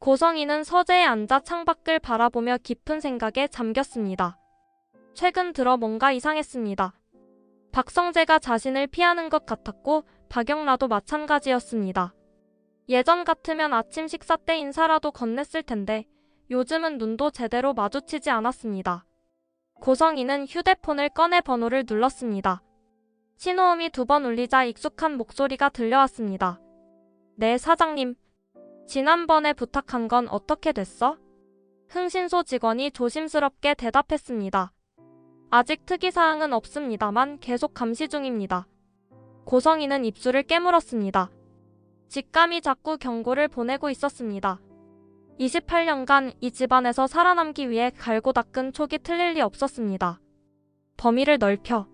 고성이는 서재에 앉아 창밖을 바라보며 깊은 생각에 잠겼습니다. 최근 들어 뭔가 이상했습니다. 박성재가 자신을 피하는 것 같았고 박영라도 마찬가지였습니다. 예전 같으면 아침 식사 때 인사라도 건넸을 텐데 요즘은 눈도 제대로 마주치지 않았습니다. 고성이는 휴대폰을 꺼내 번호를 눌렀습니다. 신호음이 2번 울리자 익숙한 목소리가 들려왔습니다. 네, 사장님. 지난번에 부탁한 건 어떻게 됐어? 흥신소 직원이 조심스럽게 대답했습니다. 아직 특이사항은 없습니다만 계속 감시 중입니다. 고성이는 입술을 깨물었습니다. 직감이 자꾸 경고를 보내고 있었습니다. 28년간 이 집안에서 살아남기 위해 갈고 닦은 촉이 틀릴 리 없었습니다. 범위를 넓혀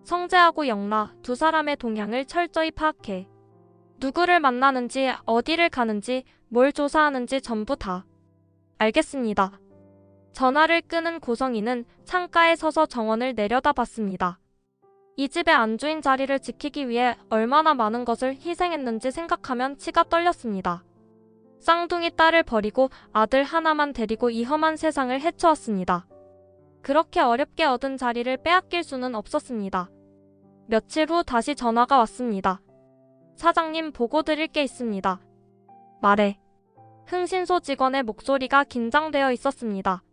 성재하고 영라 두 사람의 동향을 철저히 파악해 누구를 만나는지 어디를 가는지 뭘 조사하는지 전부 다. 알겠습니다. 전화를 끄는 고성이는 창가에 서서 정원을 내려다봤습니다. 이 집의 안주인 자리를 지키기 위해 얼마나 많은 것을 희생했는지 생각하면 치가 떨렸습니다. 쌍둥이 딸을 버리고 아들 하나만 데리고 이 험한 세상을 헤쳐왔습니다. 그렇게 어렵게 얻은 자리를 빼앗길 수는 없었습니다. 며칠 후 다시 전화가 왔습니다. 사장님, 보고 드릴 게 있습니다. 말해. 흥신소 직원의 목소리가 긴장되어 있었습니다.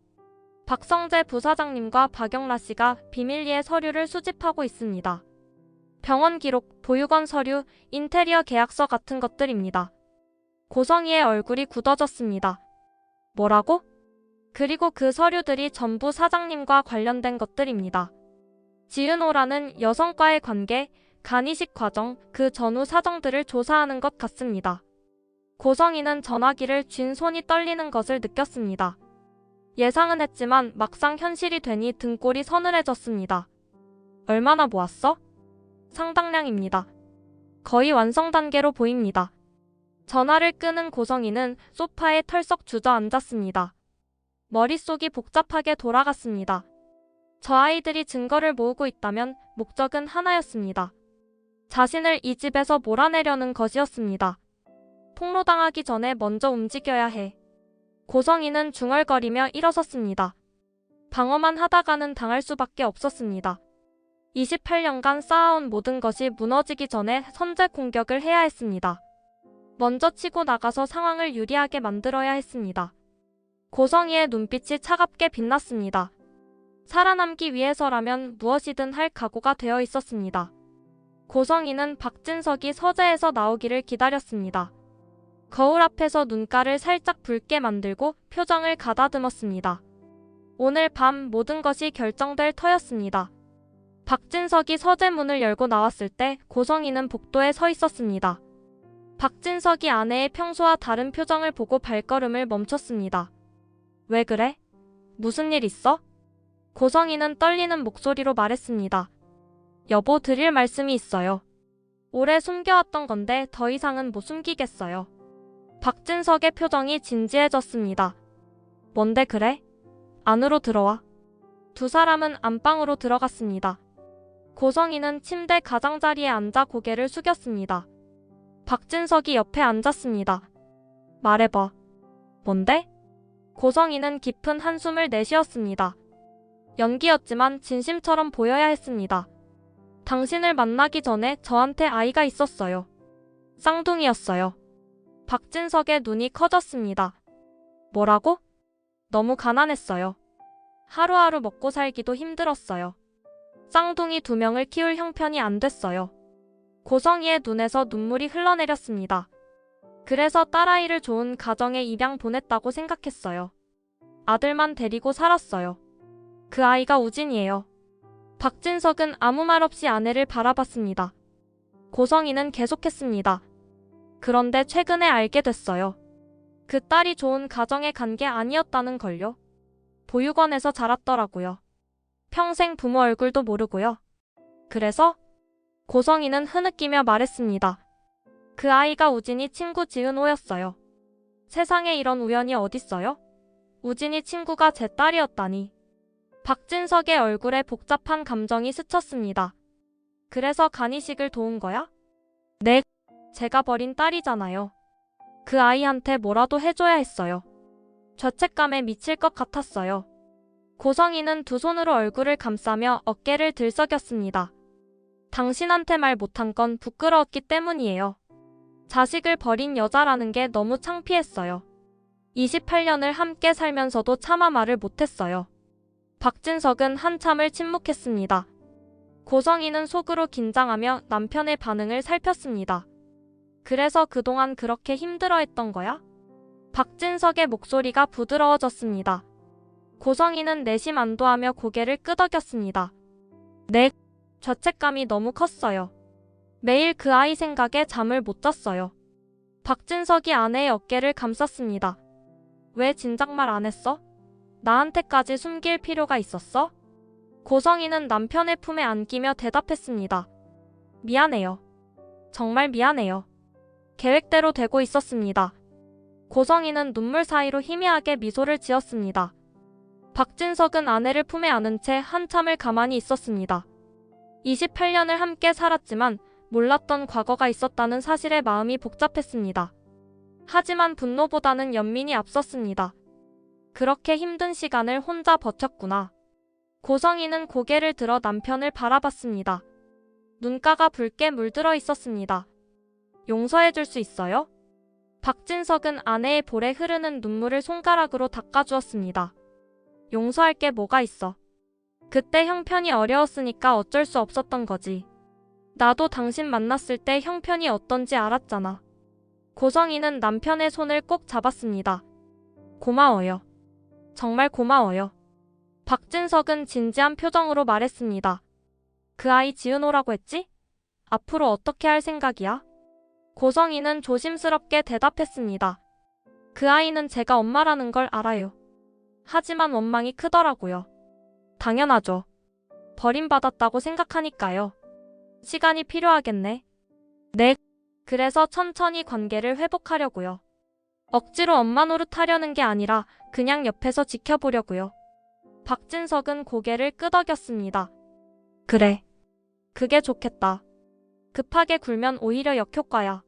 박성재 부사장님과 박영라 씨가 비밀리에 서류를 수집하고 있습니다. 병원 기록, 보육원 서류, 인테리어 계약서 같은 것들입니다. 고성이의 얼굴이 굳어졌습니다. 뭐라고? 그리고 그 서류들이 전부 사장님과 관련된 것들입니다. 지은호라는 여성과의 관계, 간이식 과정, 그 전후 사정들을 조사하는 것 같습니다. 고성이는 전화기를 쥔 손이 떨리는 것을 느꼈습니다. 예상은 했지만 막상 현실이 되니 등골이 서늘해졌습니다. 얼마나 모았어? 상당량입니다. 거의 완성 단계로 보입니다. 전화를 끄는 고성이는 소파에 털썩 주저앉았습니다. 머릿속이 복잡하게 돌아갔습니다. 저 아이들이 증거를 모으고 있다면 목적은 하나였습니다. 자신을 이 집에서 몰아내려는 것이었습니다. 폭로당하기 전에 먼저 움직여야 해. 고성이는 중얼거리며 일어섰습니다. 방어만 하다가는 당할 수밖에 없었습니다. 28년간 쌓아온 모든 것이 무너지기 전에 선제 공격을 해야 했습니다. 먼저 치고 나가서 상황을 유리하게 만들어야 했습니다. 고성이의 눈빛이 차갑게 빛났습니다. 살아남기 위해서라면 무엇이든 할 각오가 되어 있었습니다. 고성이는 박진석이 서재에서 나오기를 기다렸습니다. 거울 앞에서 눈가를 살짝 붉게 만들고 표정을 가다듬었습니다. 오늘 밤 모든 것이 결정될 터였습니다. 박진석이 서재 문을 열고 나왔을 때 고성이는 복도에 서 있었습니다. 박진석이 아내의 평소와 다른 표정을 보고 발걸음을 멈췄습니다. 왜 그래? 무슨 일 있어? 고성이는 떨리는 목소리로 말했습니다. 여보, 드릴 말씀이 있어요. 오래 숨겨왔던 건데 더 이상은 못 숨기겠어요. 박진석의 표정이 진지해졌습니다. 뭔데 그래? 안으로 들어와. 두 사람은 안방으로 들어갔습니다. 고성이는 침대 가장자리에 앉아 고개를 숙였습니다. 박진석이 옆에 앉았습니다. 말해봐. 뭔데? 고성이는 깊은 한숨을 내쉬었습니다. 연기였지만 진심처럼 보여야 했습니다. 당신을 만나기 전에 저한테 아이가 있었어요. 쌍둥이였어요. 박진석의 눈이 커졌습니다. 뭐라고? 너무 가난했어요. 하루하루 먹고 살기도 힘들었어요. 쌍둥이 2명을 키울 형편이 안 됐어요. 고성이의 눈에서 눈물이 흘러내렸습니다. 그래서 딸아이를 좋은 가정에 입양 보냈다고 생각했어요. 아들만 데리고 살았어요. 그 아이가 우진이에요. 박진석은 아무 말 없이 아내를 바라봤습니다. 고성이는 계속했습니다. 그런데 최근에 알게 됐어요. 그 딸이 좋은 가정에 간 게 아니었다는 걸요. 보육원에서 자랐더라고요. 평생 부모 얼굴도 모르고요. 그래서? 고성이는 흐느끼며 말했습니다. 그 아이가 우진이 친구 지은호였어요. 세상에 이런 우연이 어딨어요? 우진이 친구가 제 딸이었다니. 박진석의 얼굴에 복잡한 감정이 스쳤습니다. 그래서 간이식을 도운 거야? 네, 제가 버린 딸이잖아요. 그 아이한테 뭐라도 해줘야 했어요. 죄책감에 미칠 것 같았어요. 고성이는 두 손으로 얼굴을 감싸며 어깨를 들썩였습니다. 당신한테 말 못한 건 부끄러웠기 때문이에요. 자식을 버린 여자라는 게 너무 창피했어요. 28년을 함께 살면서도 차마 말을 못했어요. 박진석은 한참을 침묵했습니다. 고성이는 속으로 긴장하며 남편의 반응을 살폈습니다. 그래서 그동안 그렇게 힘들어했던 거야? 박진석의 목소리가 부드러워졌습니다. 고성이는 내심 안도하며 고개를 끄덕였습니다. 네, 죄책감이 너무 컸어요. 매일 그 아이 생각에 잠을 못 잤어요. 박진석이 아내의 어깨를 감쌌습니다. 왜 진작 말 안 했어? 나한테까지 숨길 필요가 있었어? 고성이는 남편의 품에 안기며 대답했습니다. 미안해요. 정말 미안해요. 계획대로 되고 있었습니다. 고성이는 눈물 사이로 희미하게 미소를 지었습니다. 박진석은 아내를 품에 안은 채 한참을 가만히 있었습니다. 28년을 함께 살았지만 몰랐던 과거가 있었다는 사실에 마음이 복잡했습니다. 하지만 분노보다는 연민이 앞섰습니다. 그렇게 힘든 시간을 혼자 버텼구나. 고성이는 고개를 들어 남편을 바라봤습니다. 눈가가 붉게 물들어 있었습니다. 용서해줄 수 있어요? 박진석은 아내의 볼에 흐르는 눈물을 손가락으로 닦아주었습니다. 용서할 게 뭐가 있어? 그때 형편이 어려웠으니까 어쩔 수 없었던 거지. 나도 당신 만났을 때 형편이 어떤지 알았잖아. 고성이는 남편의 손을 꼭 잡았습니다. 고마워요. 정말 고마워요. 박진석은 진지한 표정으로 말했습니다. 그 아이 지으노라고 했지? 앞으로 어떻게 할 생각이야? 고성이는 조심스럽게 대답했습니다. 그 아이는 제가 엄마라는 걸 알아요. 하지만 원망이 크더라고요. 당연하죠. 버림받았다고 생각하니까요. 시간이 필요하겠네. 네. 그래서 천천히 관계를 회복하려고요. 억지로 엄마 노릇하려는 게 아니라 그냥 옆에서 지켜보려고요. 박진석은 고개를 끄덕였습니다. 그래. 그게 좋겠다. 급하게 굴면 오히려 역효과야.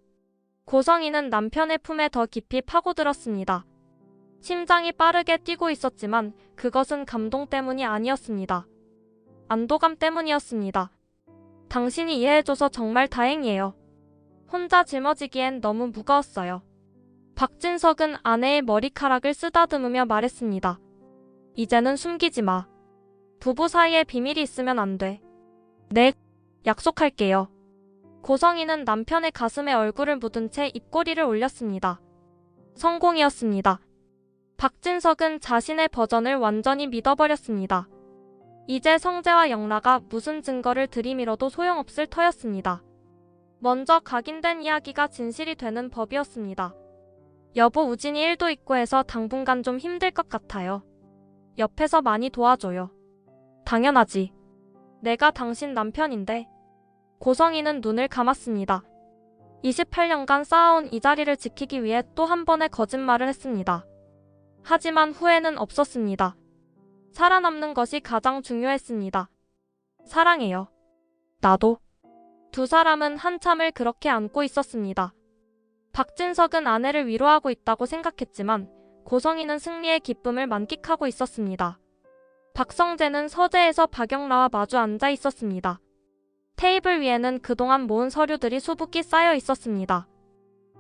고성이는 남편의 품에 더 깊이 파고들었습니다. 심장이 빠르게 뛰고 있었지만 그것은 감동 때문이 아니었습니다. 안도감 때문이었습니다. 당신이 이해해줘서 정말 다행이에요. 혼자 짊어지기엔 너무 무거웠어요. 박진석은 아내의 머리카락을 쓰다듬으며 말했습니다. 이제는 숨기지 마. 부부 사이에 비밀이 있으면 안 돼. 네, 약속할게요. 고성이는 남편의 가슴에 얼굴을 묻은 채 입꼬리를 올렸습니다. 성공이었습니다. 박진석은 자신의 버전을 완전히 믿어버렸습니다. 이제 성재와 영라가 무슨 증거를 들이밀어도 소용없을 터였습니다. 먼저 각인된 이야기가 진실이 되는 법이었습니다. 여보, 우진이 일도 있고 해서 당분간 좀 힘들 것 같아요. 옆에서 많이 도와줘요. 당연하지. 내가 당신 남편인데. 고성이는 눈을 감았습니다. 28년간 쌓아온 이 자리를 지키기 위해 또 한 번의 거짓말을 했습니다. 하지만 후회는 없었습니다. 살아남는 것이 가장 중요했습니다. 사랑해요. 나도. 두 사람은 한참을 그렇게 안고 있었습니다. 박진석은 아내를 위로하고 있다고 생각했지만 고성이는 승리의 기쁨을 만끽하고 있었습니다. 박성재는 서재에서 박영라와 마주 앉아 있었습니다. 테이블 위에는 그동안 모은 서류들이 수북이 쌓여 있었습니다.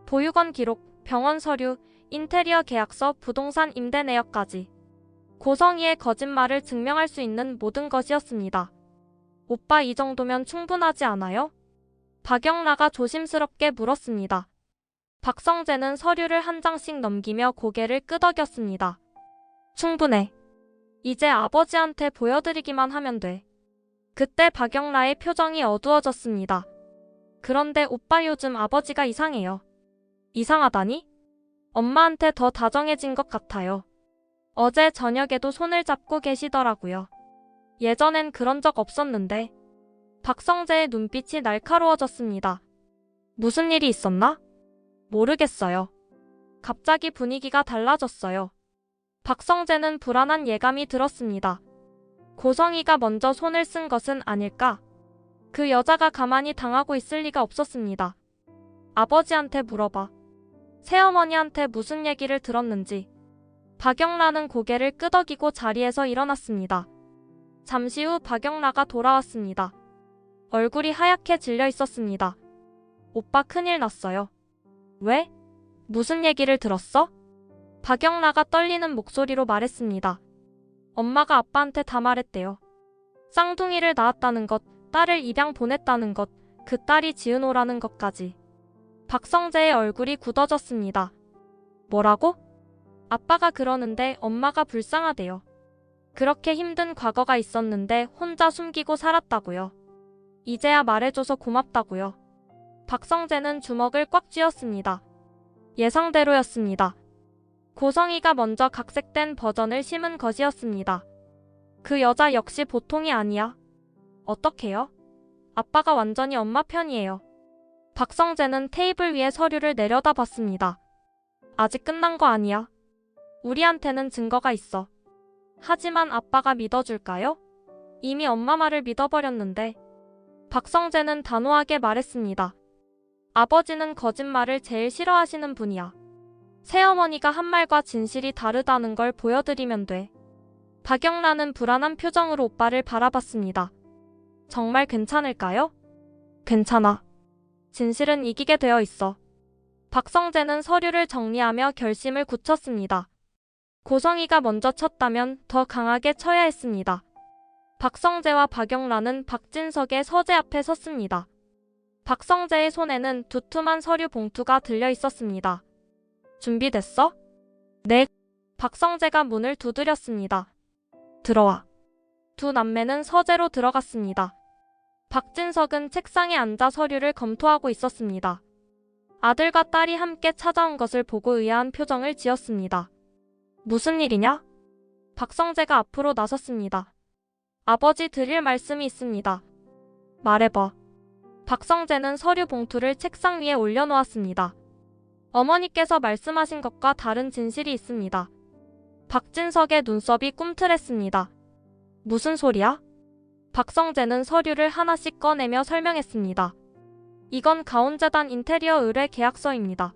보육원 기록, 병원 서류, 인테리어 계약서, 부동산 임대 내역까지. 고성이의 거짓말을 증명할 수 있는 모든 것이었습니다. 오빠, 이 정도면 충분하지 않아요? 박영라가 조심스럽게 물었습니다. 박성재는 서류를 한 장씩 넘기며 고개를 끄덕였습니다. 충분해. 이제 아버지한테 보여드리기만 하면 돼. 그때 박영라의 표정이 어두워졌습니다. 그런데 오빠, 요즘 아버지가 이상해요. 이상하다니? 엄마한테 더 다정해진 것 같아요. 어제 저녁에도 손을 잡고 계시더라고요. 예전엔 그런 적 없었는데. 박성재의 눈빛이 날카로워졌습니다. 무슨 일이 있었나? 모르겠어요. 갑자기 분위기가 달라졌어요. 박성재는 불안한 예감이 들었습니다. 고성이가 먼저 손을 쓴 것은 아닐까? 그 여자가 가만히 당하고 있을 리가 없었습니다. 아버지한테 물어봐. 새어머니한테 무슨 얘기를 들었는지 박영란은 고개를 끄덕이고 자리에서 일어났습니다. 잠시 후 박영라가 돌아왔습니다. 얼굴이 하얗게 질려 있었습니다. 오빠 큰일 났어요. 왜? 무슨 얘기를 들었어? 박영라가 떨리는 목소리로 말했습니다. 엄마가 아빠한테 다 말했대요. 쌍둥이를 낳았다는 것, 딸을 입양 보냈다는 것, 그 딸이 지은호라는 것까지. 박성재의 얼굴이 굳어졌습니다. 뭐라고? 아빠가 그러는데 엄마가 불쌍하대요. 그렇게 힘든 과거가 있었는데 혼자 숨기고 살았다고요. 이제야 말해줘서 고맙다고요. 박성재는 주먹을 꽉 쥐었습니다. 예상대로였습니다. 고성이가 먼저 각색된 버전을 심은 것이었습니다. 그 여자 역시 보통이 아니야. 어떡해요? 아빠가 완전히 엄마 편이에요. 박성재는 테이블 위에 서류를 내려다봤습니다. 아직 끝난 거 아니야. 우리한테는 증거가 있어. 하지만 아빠가 믿어줄까요? 이미 엄마 말을 믿어버렸는데. 박성재는 단호하게 말했습니다. 아버지는 거짓말을 제일 싫어하시는 분이야. 새어머니가 한 말과 진실이 다르다는 걸 보여드리면 돼. 박영란은 불안한 표정으로 오빠를 바라봤습니다. 정말 괜찮을까요? 괜찮아. 진실은 이기게 되어 있어. 박성재는 서류를 정리하며 결심을 굳혔습니다. 고성이가 먼저 쳤다면 더 강하게 쳐야 했습니다. 박성재와 박영란은 박진석의 서재 앞에 섰습니다. 박성재의 손에는 두툼한 서류 봉투가 들려 있었습니다. 준비됐어? 네. 박성재가 문을 두드렸습니다. 들어와. 두 남매는 서재로 들어갔습니다. 박진석은 책상에 앉아 서류를 검토하고 있었습니다. 아들과 딸이 함께 찾아온 것을 보고 의아한 표정을 지었습니다. 무슨 일이냐? 박성재가 앞으로 나섰습니다. 아버지 드릴 말씀이 있습니다. 말해봐. 박성재는 서류 봉투를 책상 위에 올려놓았습니다. 어머니께서 말씀하신 것과 다른 진실이 있습니다. 박진석의 눈썹이 꿈틀했습니다. 무슨 소리야? 박성재는 서류를 하나씩 꺼내며 설명했습니다. 이건 가온재단 인테리어 의뢰 계약서입니다.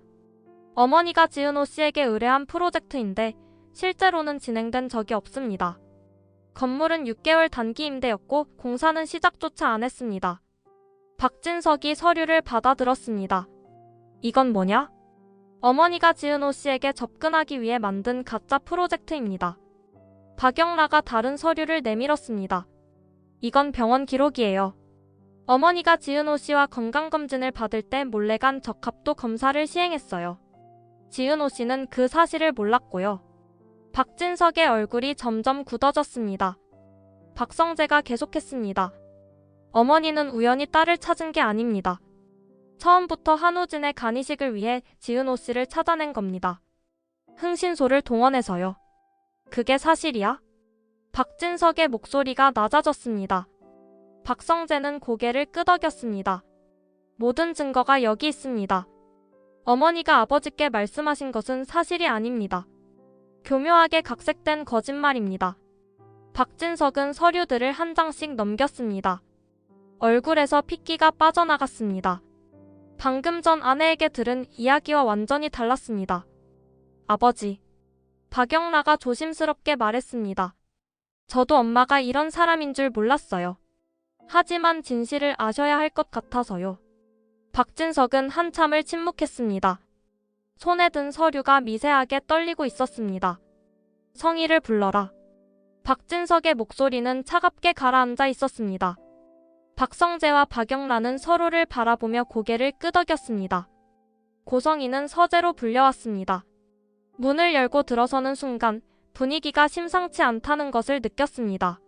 어머니가 지은호 씨에게 의뢰한 프로젝트인데 실제로는 진행된 적이 없습니다. 건물은 6개월 단기 임대였고 공사는 시작조차 안 했습니다. 박진석이 서류를 받아들었습니다. 이건 뭐냐? 어머니가 지은호 씨에게 접근하기 위해 만든 가짜 프로젝트입니다. 박영라가 다른 서류를 내밀었습니다. 이건 병원 기록이에요. 어머니가 지은호 씨와 건강검진을 받을 때 몰래 간 적합도 검사를 시행했어요. 지은호 씨는 그 사실을 몰랐고요. 박진석의 얼굴이 점점 굳어졌습니다. 박성재가 계속했습니다. 어머니는 우연히 딸을 찾은 게 아닙니다. 처음부터 한우진의 간이식을 위해 지은호 씨를 찾아낸 겁니다. 흥신소를 동원해서요. 그게 사실이야? 박진석의 목소리가 낮아졌습니다. 박성재는 고개를 끄덕였습니다. 모든 증거가 여기 있습니다. 어머니가 아버지께 말씀하신 것은 사실이 아닙니다. 교묘하게 각색된 거짓말입니다. 박진석은 서류들을 한 장씩 넘겼습니다. 얼굴에서 핏기가 빠져나갔습니다. 방금 전 아내에게 들은 이야기와 완전히 달랐습니다. 아버지. 박영라가 조심스럽게 말했습니다. 저도 엄마가 이런 사람인 줄 몰랐어요. 하지만 진실을 아셔야 할 것 같아서요. 박진석은 한참을 침묵했습니다. 손에 든 서류가 미세하게 떨리고 있었습니다. 성희를 불러라. 박진석의 목소리는 차갑게 가라앉아 있었습니다. 박성재와 박영란은 서로를 바라보며 고개를 끄덕였습니다. 고성이는 서재로 불려왔습니다. 문을 열고 들어서는 순간 분위기가 심상치 않다는 것을 느꼈습니다.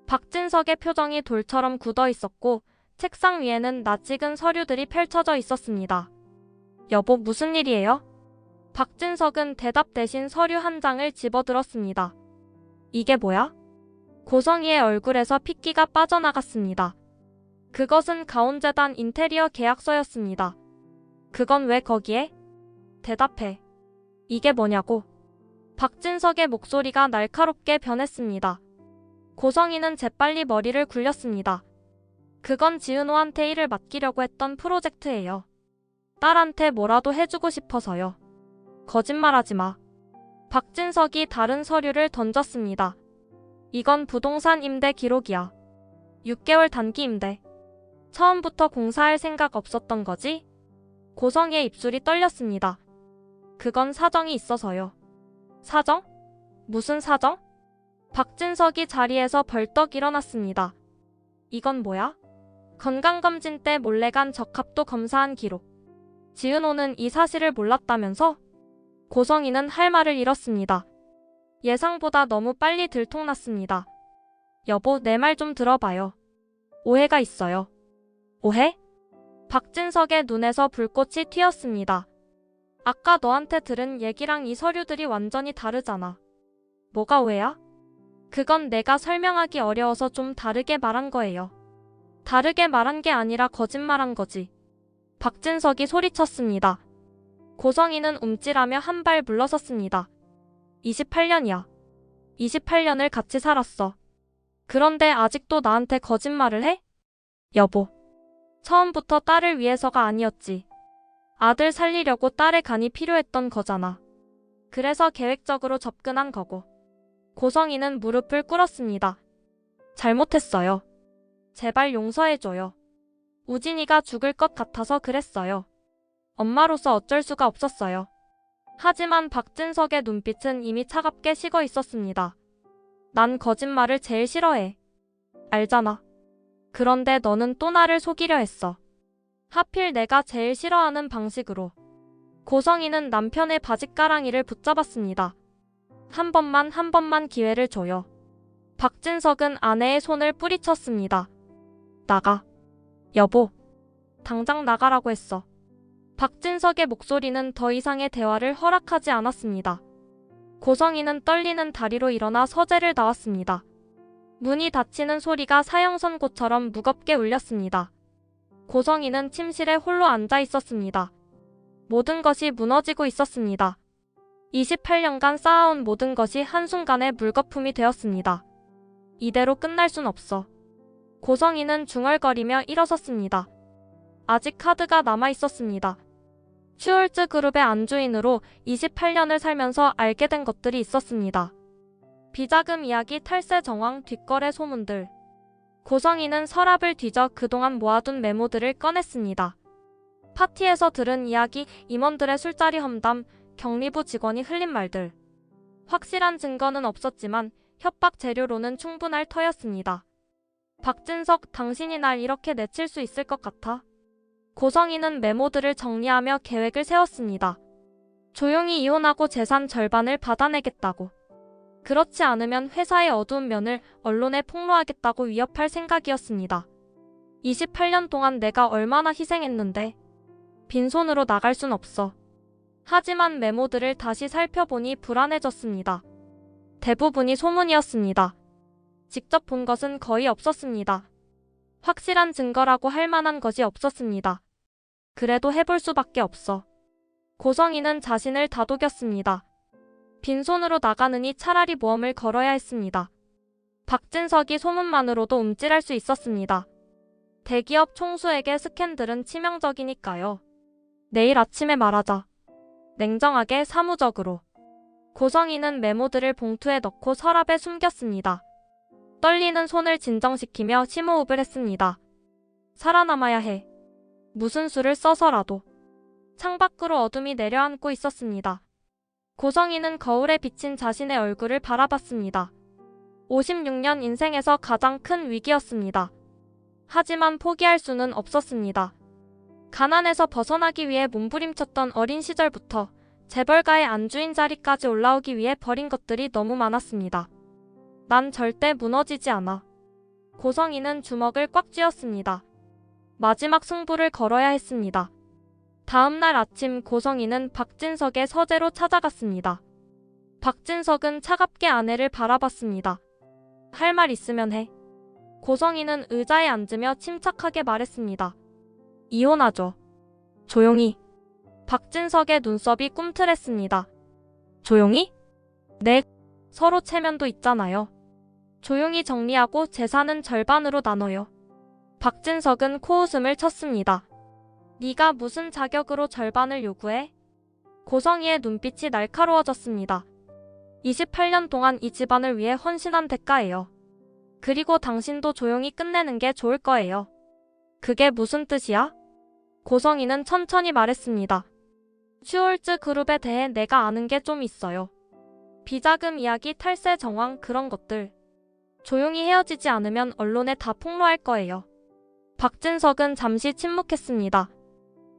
박진석의 표정이 돌처럼 굳어 있었고 책상 위에는 낯익은 서류들이 펼쳐져 있었습니다. 여보, 무슨 일이에요? 박진석은 대답 대신 서류 한 장을 집어들었습니다. 이게 뭐야? 고성이의 얼굴에서 핏기가 빠져나갔습니다. 그것은 가온재단 인테리어 계약서였습니다. 그건 왜 거기에? 대답해. 이게 뭐냐고. 박진석의 목소리가 날카롭게 변했습니다. 고성이는 재빨리 머리를 굴렸습니다. 그건 지은호한테 일을 맡기려고 했던 프로젝트예요. 딸한테 뭐라도 해주고 싶어서요. 거짓말하지 마. 박진석이 다른 서류를 던졌습니다. 이건 부동산 임대 기록이야. 6개월 단기 임대. 처음부터 공사할 생각 없었던 거지? 고성의 입술이 떨렸습니다. 그건 사정이 있어서요. 사정? 무슨 사정? 박진석이 자리에서 벌떡 일어났습니다. 이건 뭐야? 건강검진 때 몰래 간 적합도 검사한 기록. 지은호는 이 사실을 몰랐다면서? 고성이는 할 말을 잃었습니다. 예상보다 너무 빨리 들통났습니다. 여보, 내 말 좀 들어봐요. 오해가 있어요. 오해? 박진석의 눈에서 불꽃이 튀었습니다. 아까 너한테 들은 얘기랑 이 서류들이 완전히 다르잖아. 뭐가 오해야? 그건 내가 설명하기 어려워서 좀 다르게 말한 거예요. 다르게 말한 게 아니라 거짓말한 거지. 박진석이 소리쳤습니다. 고성이는 움찔하며 한 발 물러섰습니다. 28년이야. 28년을 같이 살았어. 그런데 아직도 나한테 거짓말을 해? 여보. 처음부터 딸을 위해서가 아니었지. 아들 살리려고 딸의 간이 필요했던 거잖아. 그래서 계획적으로 접근한 거고. 고성이는 무릎을 꿇었습니다. 잘못했어요. 제발 용서해줘요. 우진이가 죽을 것 같아서 그랬어요. 엄마로서 어쩔 수가 없었어요. 하지만 박진석의 눈빛은 이미 차갑게 식어 있었습니다. 난 거짓말을 제일 싫어해. 알잖아. 그런데 너는 또 나를 속이려 했어. 하필 내가 제일 싫어하는 방식으로. 고성이는 남편의 바짓가랑이를 붙잡았습니다. 한 번만 기회를 줘요. 박진석은 아내의 손을 뿌리쳤습니다. 나가. 여보. 당장 나가라고 했어. 박진석의 목소리는 더 이상의 대화를 허락하지 않았습니다. 고성이는 떨리는 다리로 일어나 서재를 나왔습니다. 문이 닫히는 소리가 사형선고처럼 무겁게 울렸습니다. 고성이는 침실에 홀로 앉아 있었습니다. 모든 것이 무너지고 있었습니다. 28년간 쌓아온 모든 것이 한순간에 물거품이 되었습니다. 이대로 끝날 순 없어. 고성이는 중얼거리며 일어섰습니다. 아직 카드가 남아 있었습니다. 슈얼츠 그룹의 안주인으로 28년을 살면서 알게 된 것들이 있었습니다. 비자금 이야기, 탈세 정황, 뒷거래 소문들. 고성이는 서랍을 뒤져 그동안 모아둔 메모들을 꺼냈습니다. 파티에서 들은 이야기, 임원들의 술자리 험담, 격리부 직원이 흘린 말들. 확실한 증거는 없었지만 협박 재료로는 충분할 터였습니다. 박진석, 당신이 날 이렇게 내칠 수 있을 것 같아? 고성이는 메모들을 정리하며 계획을 세웠습니다. 조용히 이혼하고 재산 절반을 받아내겠다고. 그렇지 않으면 회사의 어두운 면을 언론에 폭로하겠다고 위협할 생각이었습니다. 28년 동안 내가 얼마나 희생했는데 빈손으로 나갈 순 없어. 하지만 메모들을 다시 살펴보니 불안해졌습니다. 대부분이 소문이었습니다. 직접 본 것은 거의 없었습니다. 확실한 증거라고 할 만한 것이 없었습니다. 그래도 해볼 수밖에 없어. 고성이는 자신을 다독였습니다. 빈손으로 나가느니 차라리 모험을 걸어야 했습니다. 박진석이 소문만으로도 움찔할 수 있었습니다. 대기업 총수에게 스캔들은 치명적이니까요. 내일 아침에 말하자. 냉정하게, 사무적으로. 고성이는 메모들을 봉투에 넣고 서랍에 숨겼습니다. 떨리는 손을 진정시키며 심호흡을 했습니다. 살아남아야 해. 무슨 수를 써서라도. 창밖으로 어둠이 내려앉고 있었습니다. 고성이는 거울에 비친 자신의 얼굴을 바라봤습니다. 56년 인생에서 가장 큰 위기였습니다. 하지만 포기할 수는 없었습니다. 가난에서 벗어나기 위해 몸부림쳤던 어린 시절부터 재벌가의 안주인 자리까지 올라오기 위해 버린 것들이 너무 많았습니다. 난 절대 무너지지 않아. 고성이는 주먹을 꽉 쥐었습니다. 마지막 승부를 걸어야 했습니다. 다음 날 아침 고성이는 박진석의 서재로 찾아갔습니다. 박진석은 차갑게 아내를 바라봤습니다. 할 말 있으면 해. 고성이는 의자에 앉으며 침착하게 말했습니다. 이혼하죠. 조용히. 박진석의 눈썹이 꿈틀했습니다. 조용히? 네. 서로 체면도 있잖아요. 조용히 정리하고 재산은 절반으로 나눠요. 박진석은 코웃음을 쳤습니다. 네가 무슨 자격으로 절반을 요구해? 고성이의 눈빛이 날카로워졌습니다. 28년 동안 이 집안을 위해 헌신한 대가예요. 그리고 당신도 조용히 끝내는 게 좋을 거예요. 그게 무슨 뜻이야? 고성이는 천천히 말했습니다. 슈홀츠 그룹에 대해 내가 아는 게 좀 있어요. 비자금 이야기, 탈세 정황, 그런 것들. 조용히 헤어지지 않으면 언론에 다 폭로할 거예요. 박진석은 잠시 침묵했습니다.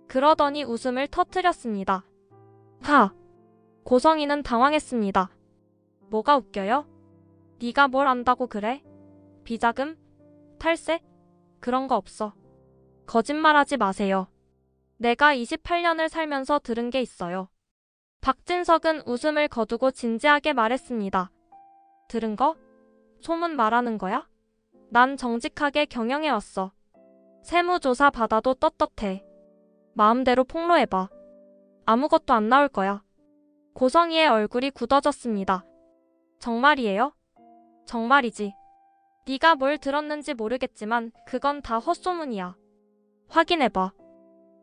그러더니 웃음을 터뜨렸습니다. 하! 고성이는 당황했습니다. 뭐가 웃겨요? 네가 뭘 안다고 그래? 비자금? 탈세? 그런 거 없어. 거짓말하지 마세요. 내가 28년을 살면서 들은 게 있어요. 박진석은 웃음을 거두고 진지하게 말했습니다. 들은 거? 소문 말하는 거야? 난 정직하게 경영해왔어. 세무조사 받아도 떳떳해. 마음대로 폭로해봐. 아무것도 안 나올 거야. 고성이의 얼굴이 굳어졌습니다. 정말이에요? 정말이지. 네가 뭘 들었는지 모르겠지만 그건 다 헛소문이야. 확인해봐.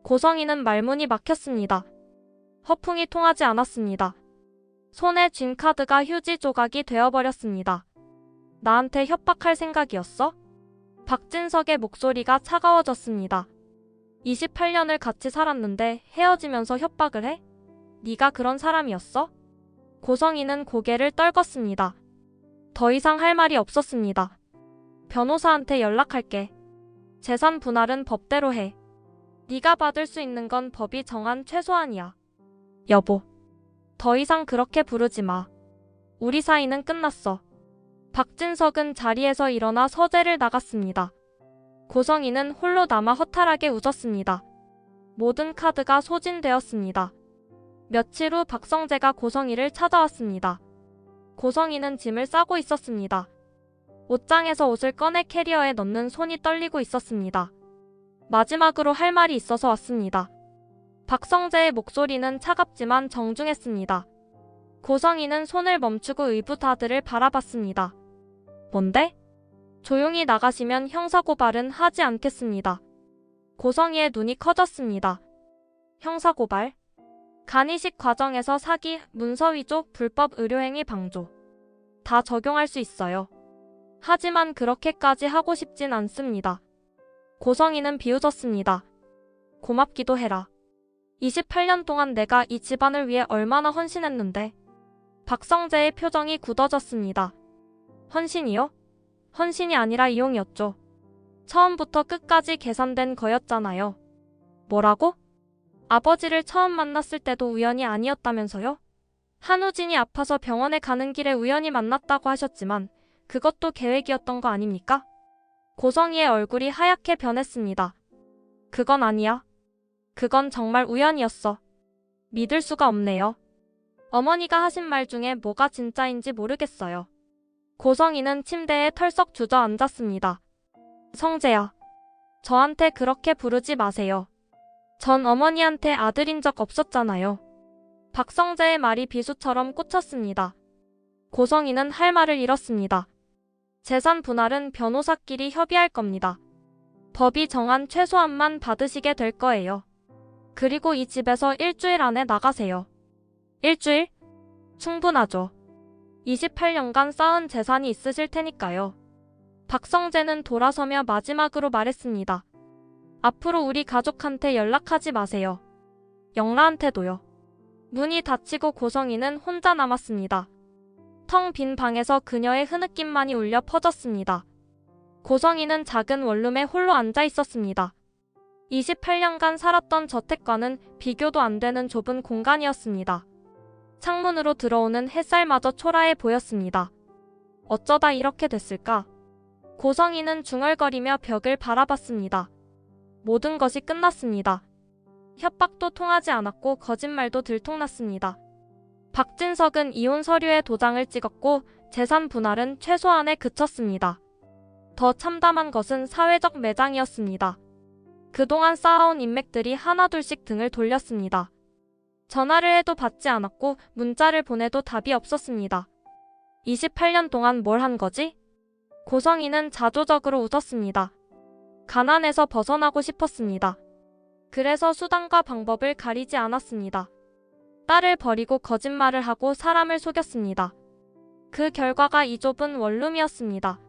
고성이는 말문이 막혔습니다. 허풍이 통하지 않았습니다. 손에 쥔 카드가 휴지 조각이 되어버렸습니다. 나한테 협박할 생각이었어? 박진석의 목소리가 차가워졌습니다. 28년을 같이 살았는데 헤어지면서 협박을 해? 네가 그런 사람이었어? 고성이는 고개를 떨궜습니다. 더 이상 할 말이 없었습니다. 변호사한테 연락할게. 재산 분할은 법대로 해. 네가 받을 수 있는 건 법이 정한 최소한이야. 여보, 더 이상 그렇게 부르지 마. 우리 사이는 끝났어. 박진석은 자리에서 일어나 서재를 나갔습니다. 고성이는 홀로 남아 허탈하게 웃었습니다. 모든 카드가 소진되었습니다. 며칠 후 박성재가 고성이를 찾아왔습니다. 고성이는 짐을 싸고 있었습니다. 옷장에서 옷을 꺼내 캐리어에 넣는 손이 떨리고 있었습니다. 마지막으로 할 말이 있어서 왔습니다. 박성재의 목소리는 차갑지만 정중했습니다. 고성이는 손을 멈추고 의붓아들을 바라봤습니다. 뭔데? 조용히 나가시면 형사고발은 하지 않겠습니다. 고성이의 눈이 커졌습니다. 형사고발? 간이식 과정에서 사기, 문서위조, 불법 의료행위 방조. 다 적용할 수 있어요. 하지만 그렇게까지 하고 싶진 않습니다. 고성이는 비웃었습니다. 고맙기도 해라. 28년 동안 내가 이 집안을 위해 얼마나 헌신했는데. 박성재의 표정이 굳어졌습니다. 헌신이요? 헌신이 아니라 이용이었죠. 처음부터 끝까지 계산된 거였잖아요. 뭐라고? 아버지를 처음 만났을 때도 우연이 아니었다면서요? 한우진이 아파서 병원에 가는 길에 우연히 만났다고 하셨지만 그것도 계획이었던 거 아닙니까? 고성이의 얼굴이 하얗게 변했습니다. 그건 아니야. 그건 정말 우연이었어. 믿을 수가 없네요. 어머니가 하신 말 중에 뭐가 진짜인지 모르겠어요. 고성이는 침대에 털썩 주저앉았습니다. 성재야. 저한테 그렇게 부르지 마세요. 전 어머니한테 아들인 적 없었잖아요. 박성재의 말이 비수처럼 꽂혔습니다. 고성이는 할 말을 잃었습니다. 재산 분할은 변호사끼리 협의할 겁니다. 법이 정한 최소한만 받으시게 될 거예요. 그리고 이 집에서 일주일 안에 나가세요. 일주일? 충분하죠. 28년간 쌓은 재산이 있으실 테니까요. 박성재는 돌아서며 마지막으로 말했습니다. 앞으로 우리 가족한테 연락하지 마세요. 영라한테도요. 문이 닫히고 고성이는 혼자 남았습니다. 텅 빈 방에서 그녀의 흐느낌만이 울려 퍼졌습니다. 고성이는 작은 원룸에 홀로 앉아 있었습니다. 28년간 살았던 저택과는 비교도 안 되는 좁은 공간이었습니다. 창문으로 들어오는 햇살마저 초라해 보였습니다. 어쩌다 이렇게 됐을까? 고성이는 중얼거리며 벽을 바라봤습니다. 모든 것이 끝났습니다. 협박도 통하지 않았고 거짓말도 들통났습니다. 박진석은 이혼 서류에 도장을 찍었고 재산 분할은 최소한에 그쳤습니다. 더 참담한 것은 사회적 매장이었습니다. 그동안 쌓아온 인맥들이 하나둘씩 등을 돌렸습니다. 전화를 해도 받지 않았고 문자를 보내도 답이 없었습니다. 28년 동안 뭘 한 거지? 고성이는 자조적으로 웃었습니다. 가난에서 벗어나고 싶었습니다. 그래서 수단과 방법을 가리지 않았습니다. 딸을 버리고 거짓말을 하고 사람을 속였습니다. 그 결과가 이 좁은 원룸이었습니다.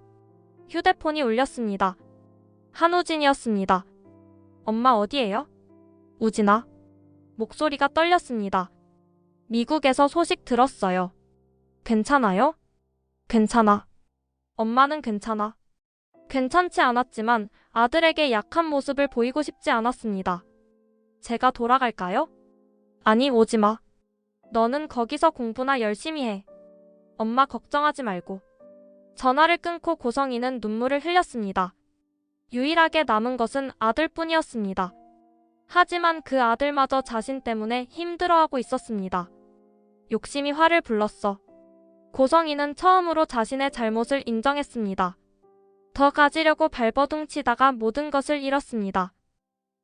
휴대폰이 울렸습니다. 한우진이었습니다. 엄마 어디에요? 우진아. 목소리가 떨렸습니다. 미국에서 소식 들었어요. 괜찮아요? 괜찮아. 엄마는 괜찮아. 괜찮지 않았지만 아들에게 약한 모습을 보이고 싶지 않았습니다. 제가 돌아갈까요? 아니, 오지 마. 너는 거기서 공부나 열심히 해. 엄마 걱정하지 말고. 전화를 끊고 고성이는 눈물을 흘렸습니다. 유일하게 남은 것은 아들뿐이었습니다. 하지만 그 아들마저 자신 때문에 힘들어하고 있었습니다. 욕심이 화를 불렀어. 고성이는 처음으로 자신의 잘못을 인정했습니다. 더 가지려고 발버둥 치다가 모든 것을 잃었습니다.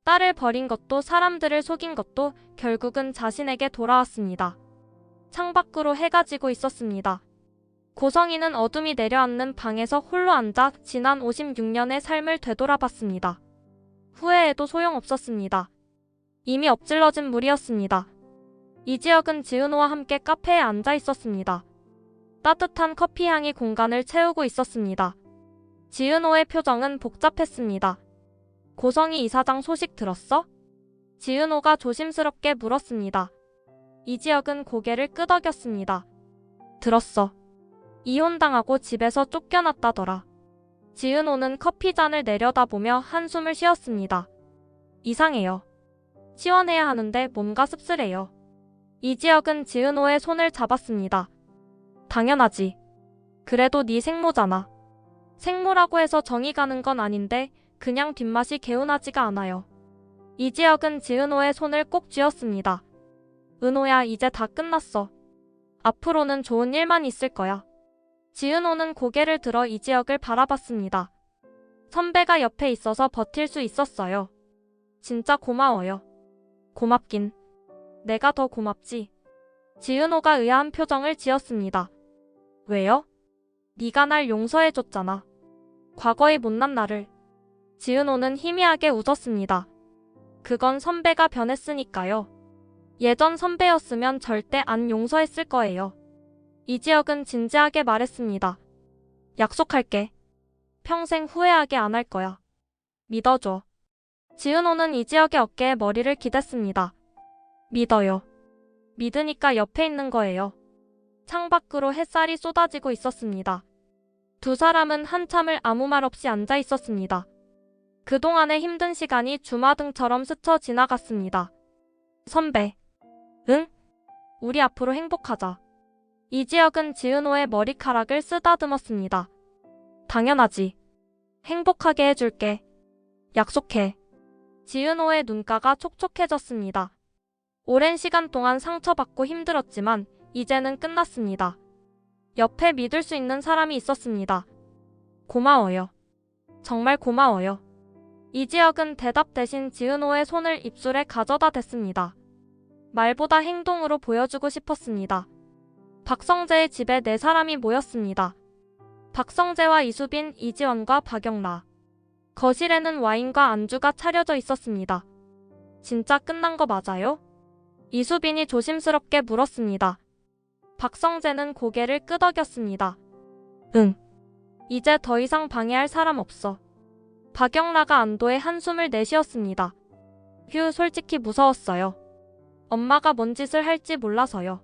딸을 버린 것도 사람들을 속인 것도 결국은 자신에게 돌아왔습니다. 창밖으로 해가 지고 있었습니다. 고성이는 어둠이 내려앉는 방에서 홀로 앉아 지난 56년의 삶을 되돌아봤습니다. 후회해도 소용없었습니다. 이미 엎질러진 물이었습니다. 이지혁은 지은호와 함께 카페에 앉아 있었습니다. 따뜻한 커피 향이 공간을 채우고 있었습니다. 지은호의 표정은 복잡했습니다. 고성이 이사장 소식 들었어? 지은호가 조심스럽게 물었습니다. 이지혁은 고개를 끄덕였습니다. 들었어. 이혼당하고 집에서 쫓겨났다더라. 지은호는 커피잔을 내려다보며 한숨을 쉬었습니다. 이상해요. 치워내야 하는데 뭔가 씁쓸해요. 이지혁은 지은호의 손을 잡았습니다. 당연하지. 그래도 네 생모잖아. 생모라고 해서 정이 가는 건 아닌데 그냥 뒷맛이 개운하지가 않아요. 이지혁은 지은호의 손을 꼭 쥐었습니다. 은호야, 이제 다 끝났어. 앞으로는 좋은 일만 있을 거야. 지은호는 고개를 들어 이지혁을 바라봤습니다. 선배가 옆에 있어서 버틸 수 있었어요. 진짜 고마워요. 고맙긴. 내가 더 고맙지. 지은호가 의아한 표정을 지었습니다. 왜요? 네가 날 용서해줬잖아. 과거의 못난 나를. 지은호는 희미하게 웃었습니다. 그건 선배가 변했으니까요. 예전 선배였으면 절대 안 용서했을 거예요. 이지혁은 진지하게 말했습니다. 약속할게. 평생 후회하게 안 할 거야. 믿어줘. 지은호는 이지혁의 어깨에 머리를 기댔습니다. 믿어요. 믿으니까 옆에 있는 거예요. 창밖으로 햇살이 쏟아지고 있었습니다. 두 사람은 한참을 아무 말 없이 앉아 있었습니다. 그동안의 힘든 시간이 주마등처럼 스쳐 지나갔습니다. 선배. 응? 우리 앞으로 행복하자. 이지혁은 지은호의 머리카락을 쓰다듬었습니다. 당연하지. 행복하게 해줄게. 약속해. 지은호의 눈가가 촉촉해졌습니다. 오랜 시간 동안 상처받고 힘들었지만 이제는 끝났습니다. 옆에 믿을 수 있는 사람이 있었습니다. 고마워요. 정말 고마워요. 이지혁은 대답 대신 지은호의 손을 입술에 가져다 댔습니다. 말보다 행동으로 보여주고 싶었습니다. 박성재의 집에 네 사람이 모였습니다. 박성재와 이수빈, 이지원과 박영라. 거실에는 와인과 안주가 차려져 있었습니다. 진짜 끝난 거 맞아요? 이수빈이 조심스럽게 물었습니다. 박성재는 고개를 끄덕였습니다. 응. 이제 더 이상 방해할 사람 없어. 박영라가 안도의 한숨을 내쉬었습니다. 휴, 솔직히 무서웠어요. 엄마가 뭔 짓을 할지 몰라서요.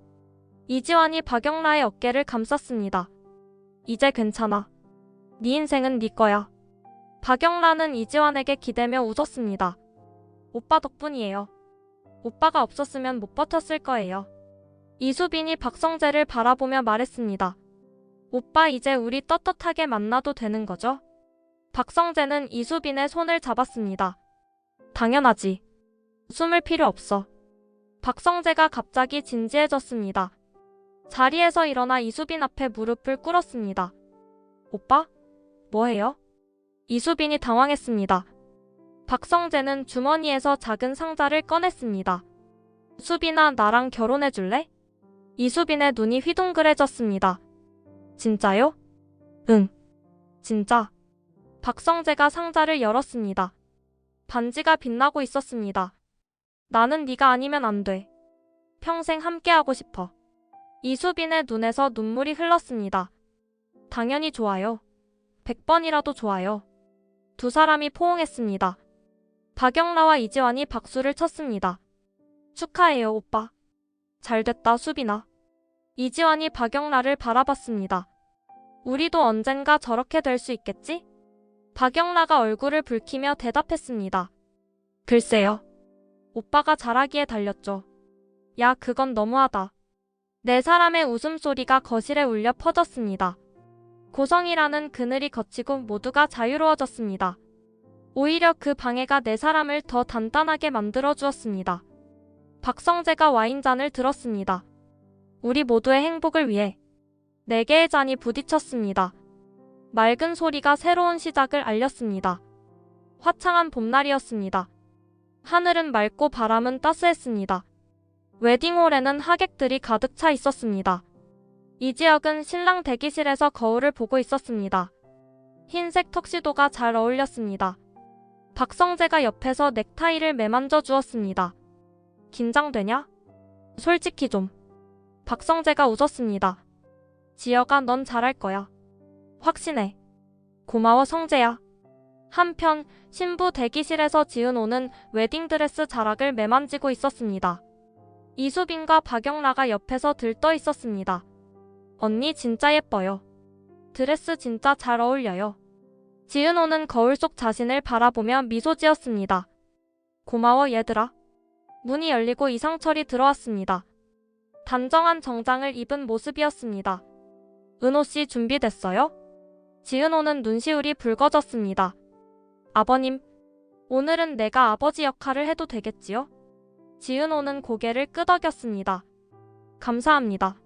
이지환이 박영라의 어깨를 감쌌습니다. 이제 괜찮아. 네 인생은 네 거야. 박영라는 이지환에게 기대며 웃었습니다. 오빠 덕분이에요. 오빠가 없었으면 못 버텼을 거예요. 이수빈이 박성재를 바라보며 말했습니다. 오빠, 이제 우리 떳떳하게 만나도 되는 거죠? 박성재는 이수빈의 손을 잡았습니다. 당연하지. 숨을 필요 없어. 박성재가 갑자기 진지해졌습니다. 자리에서 일어나 이수빈 앞에 무릎을 꿇었습니다. 오빠? 뭐해요? 이수빈이 당황했습니다. 박성재는 주머니에서 작은 상자를 꺼냈습니다. 수빈아, 나랑 결혼해줄래? 이수빈의 눈이 휘둥그레졌습니다. 진짜요? 응. 진짜. 박성재가 상자를 열었습니다. 반지가 빛나고 있었습니다. 나는 네가 아니면 안 돼. 평생 함께하고 싶어. 이수빈의 눈에서 눈물이 흘렀습니다. 당연히 좋아요. 100번이라도 좋아요. 두 사람이 포옹했습니다. 박영라와 이지환이 박수를 쳤습니다. 축하해요, 오빠. 잘됐다, 수빈아. 이지환이 박영라를 바라봤습니다. 우리도 언젠가 저렇게 될 수 있겠지? 박영라가 얼굴을 붉히며 대답했습니다. 글쎄요. 오빠가 잘하기에 달렸죠. 야, 그건 너무하다. 네 사람의 웃음소리가 거실에 울려 퍼졌습니다. 고성이라는 그늘이 걷히고 모두가 자유로워졌습니다. 오히려 그 방해가 네 사람을 더 단단하게 만들어 주었습니다. 박성재가 와인잔을 들었습니다. 우리 모두의 행복을 위해 4개의 잔이 부딪혔습니다. 맑은 소리가 새로운 시작을 알렸습니다. 화창한 봄날이었습니다. 하늘은 맑고 바람은 따스했습니다. 웨딩홀에는 하객들이 가득 차 있었습니다. 이지혁은 신랑 대기실에서 거울을 보고 있었습니다. 흰색 턱시도가 잘 어울렸습니다. 박성재가 옆에서 넥타이를 매만져 주었습니다. 긴장되냐? 솔직히 좀. 박성재가 웃었습니다. 지혁아, 넌 잘할 거야. 확신해. 고마워, 성재야. 한편 신부 대기실에서 지은호는 웨딩드레스 자락을 매만지고 있었습니다. 이수빈과 박영라가 옆에서 들떠 있었습니다. 언니 진짜 예뻐요. 드레스 진짜 잘 어울려요. 지은호는 거울 속 자신을 바라보며 미소 지었습니다. 고마워, 얘들아. 문이 열리고 이상철이 들어왔습니다. 단정한 정장을 입은 모습이었습니다. 은호씨 준비됐어요? 지은호는 눈시울이 붉어졌습니다. 아버님, 오늘은 내가 아버지 역할을 해도 되겠지요? 지은호는 고개를 끄덕였습니다. 감사합니다.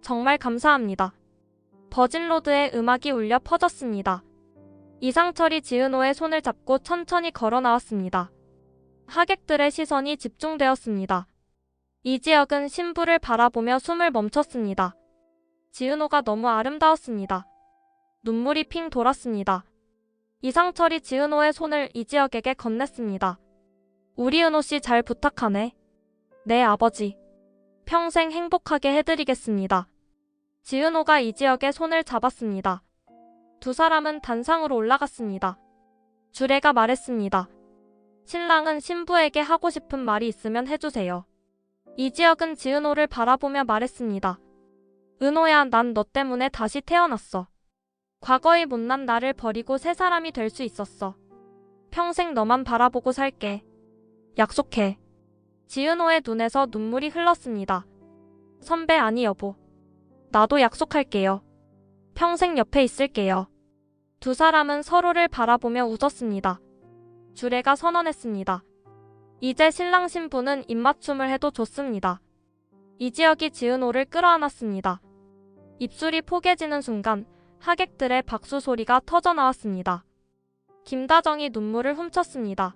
정말 감사합니다. 버진로드의 음악이 울려 퍼졌습니다. 이상철이 지은호의 손을 잡고 천천히 걸어 나왔습니다. 하객들의 시선이 집중되었습니다. 이지혁은 신부를 바라보며 숨을 멈췄습니다. 지은호가 너무 아름다웠습니다. 눈물이 핑 돌았습니다. 이상철이 지은호의 손을 이지혁에게 건넸습니다. 우리 은호씨 잘 부탁하네. 네, 아버지. 평생 행복하게 해드리겠습니다. 지은호가 이지혁의 손을 잡았습니다. 두 사람은 단상으로 올라갔습니다. 주례가 말했습니다. 신랑은 신부에게 하고 싶은 말이 있으면 해주세요. 이지혁은 지은호를 바라보며 말했습니다. 은호야, 난 너 때문에 다시 태어났어. 과거의 못난 나를 버리고 새 사람이 될 수 있었어. 평생 너만 바라보고 살게. 약속해. 지은호의 눈에서 눈물이 흘렀습니다. 선배, 아니 여보. 나도 약속할게요. 평생 옆에 있을게요. 두 사람은 서로를 바라보며 웃었습니다. 주례가 선언했습니다. 이제 신랑 신부는 입맞춤을 해도 좋습니다. 이지혁이 지은호를 끌어안았습니다. 입술이 포개지는 순간 하객들의 박수 소리가 터져나왔습니다. 김다정이 눈물을 훔쳤습니다.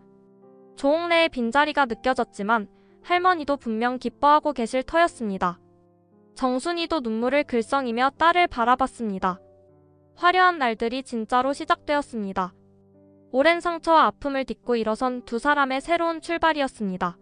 조옥래의 빈자리가 느껴졌지만 할머니도 분명 기뻐하고 계실 터였습니다. 정순이도 눈물을 글썽이며 딸을 바라봤습니다. 화려한 날들이 진짜로 시작되었습니다. 오랜 상처와 아픔을 딛고 일어선 두 사람의 새로운 출발이었습니다.